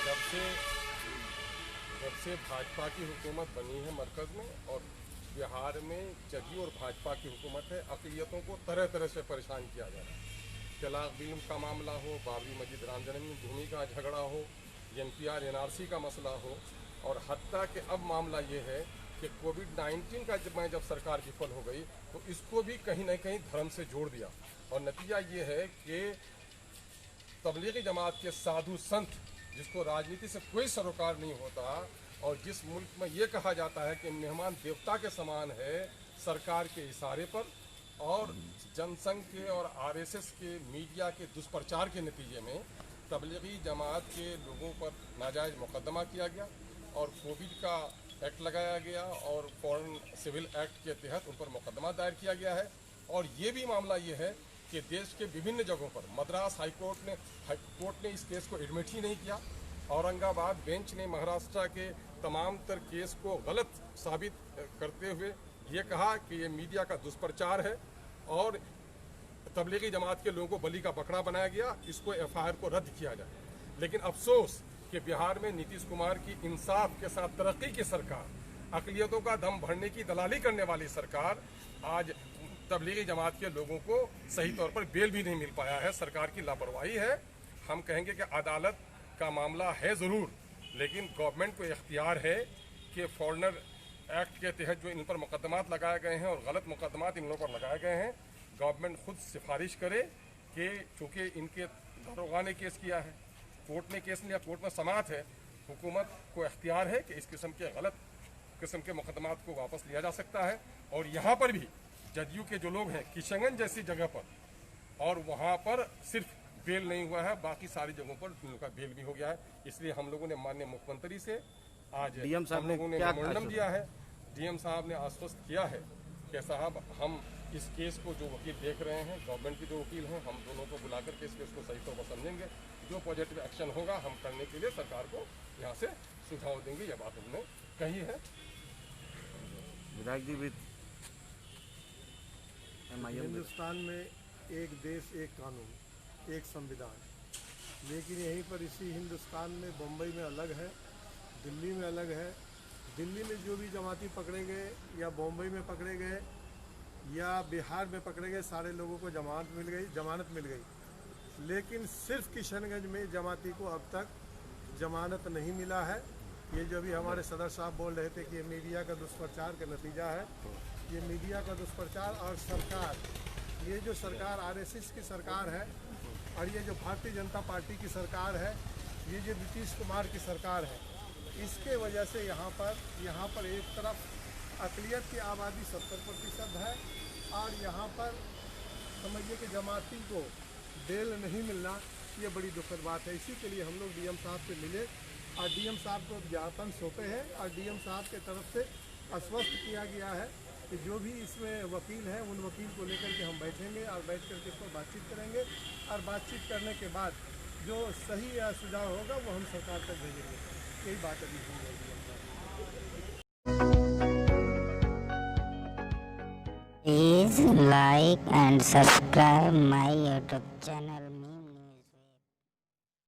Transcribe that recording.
जब से जब से भाजपा की हुकूमत बनी है मरकज़ में और बिहार में जदयू और भाजपा की हुकूमत है, अक़लियतों को तरह तरह से परेशान किया जा रहा है। तलाक बिल का मामला हो, बाबरी मस्जिद राम जन्मभूमि भूमि का झगड़ा हो, NPR NRC का मसला हो, और हत्ता कि अब मामला ये है कि कोविड-19 का जब सरकार विफल हो गई तो इसको भी कहीं न कहीं धर्म से जोड़ दिया। और नतीजा ये है कि तबलीगी जमात के साधु संत, जिसको राजनीति से कोई सरोकार नहीं होता और जिस मुल्क में ये कहा जाता है कि मेहमान देवता के समान है, सरकार के इशारे पर और जनसंघ के और RSS के मीडिया के दुष्प्रचार के नतीजे में तबलीगी जमात के लोगों पर नाजायज़ मुकदमा किया गया और कोविड का एक्ट लगाया गया और फॉरेन सिविल एक्ट के तहत उन पर मुकदमा दायर किया गया है। और ये भी मामला ये है कि देश के विभिन्न जगहों पर मद्रास हाईकोर्ट ने इस केस को एडमिट ही नहीं किया। औरंगाबाद बेंच ने महाराष्ट्र के तमाम तर केस को गलत साबित करते हुए ये कहा कि ये मीडिया का दुष्प्रचार है और तबलीगी जमात के लोगों को बलि का बकरा बनाया गया, इसको FIR को रद्द किया जाए। लेकिन अफसोस कि बिहार में नीतीश कुमार की इंसाफ के साथ तरक्की की सरकार, अक़लियतों का दम भरने की दलाली करने वाली सरकार, आज तबलीगी जमात के लोगों को सही तौर पर बेल भी नहीं मिल पाया है। सरकार की लापरवाही है। हम कहेंगे कि अदालत का मामला है ज़रूर, लेकिन गवर्नमेंट को इख्तियार है कि फॉरेनर एक्ट के तहत जो इन पर मुकदमात लगाए गए हैं और गलत मुकदमात इन लोगों पर लगाए गए हैं, गवर्नमेंट खुद सिफारिश करे कि चूँकि इनके दरोगा ने केस किया है, कोर्ट ने केस लिया, कोर्ट में समाअत है, हुकूमत को इख्तियार है कि इस किस्म के गलत किस्म के मुकदमात को वापस लिया जा सकता है। और यहाँ पर भी जदयू के जो लोग हैं किशनगंज जैसी जगह पर, और वहाँ पर सिर्फ बेल नहीं हुआ है, बाकी सारी जगहों पर उनका बेल भी हो गया है। इसलिए हम लोगों ने माननीय मुख्यमंत्री से आज हम लोगों ने मेमोरेंडम दिया है। DM साहब ने आश्वस्त किया है कि साहब हम इस केस को, जो वकील देख रहे हैं, गवर्नमेंट के जो वकील हैं, हम दोनों को बुलाकर के इस केस को सही तौर पर समझेंगे। जो पॉजिटिव एक्शन होगा हम करने के लिए सरकार को यहाँ से सुझाव देंगे। यह बात हमने कही है। विधायक जी भी हिंदुस्तान में एक देश एक कानून एक संविधान, लेकिन यहीं पर इसी हिंदुस्तान में बम्बई में अलग है, दिल्ली में अलग है। दिल्ली में जो भी जमाती पकड़े गए या बम्बई में पकड़े गए या बिहार में पकड़े गए, सारे लोगों को जमानत मिल गई, लेकिन सिर्फ किशनगंज में जमाती को अब तक जमानत नहीं मिला है। ये जो भी हमारे सदर साहब बोल रहे थे कि ये मीडिया का दुष्प्रचार का नतीजा है, ये मीडिया का दुष्प्रचार। और सरकार, ये जो सरकार RSS की सरकार है और ये जो भारतीय जनता पार्टी की सरकार है, ये जो नीतीश कुमार की सरकार है, इसके वजह से यहाँ पर एक तरफ अक़लियत की आबादी 70% है और यहाँ पर समझिए कि जमाती को बेल नहीं मिलना, ये बड़ी दुखद बात है। इसी के लिए हम लोग DM साहब से मिले और DM साहब को ज्ञापन सौंपे हैं और DM साहब के तरफ से आश्वस्त किया गया है कि जो भी इसमें वकील हैं उन वकील को लेकर के हम बैठेंगे और बैठ कर के इस पर बातचीत करेंगे और बातचीत करने के बाद जो सही सुझाव होगा वो हम सरकार तक भेजेंगे। यही बात अभी हुई है। Please like and subscribe my YouTube channel.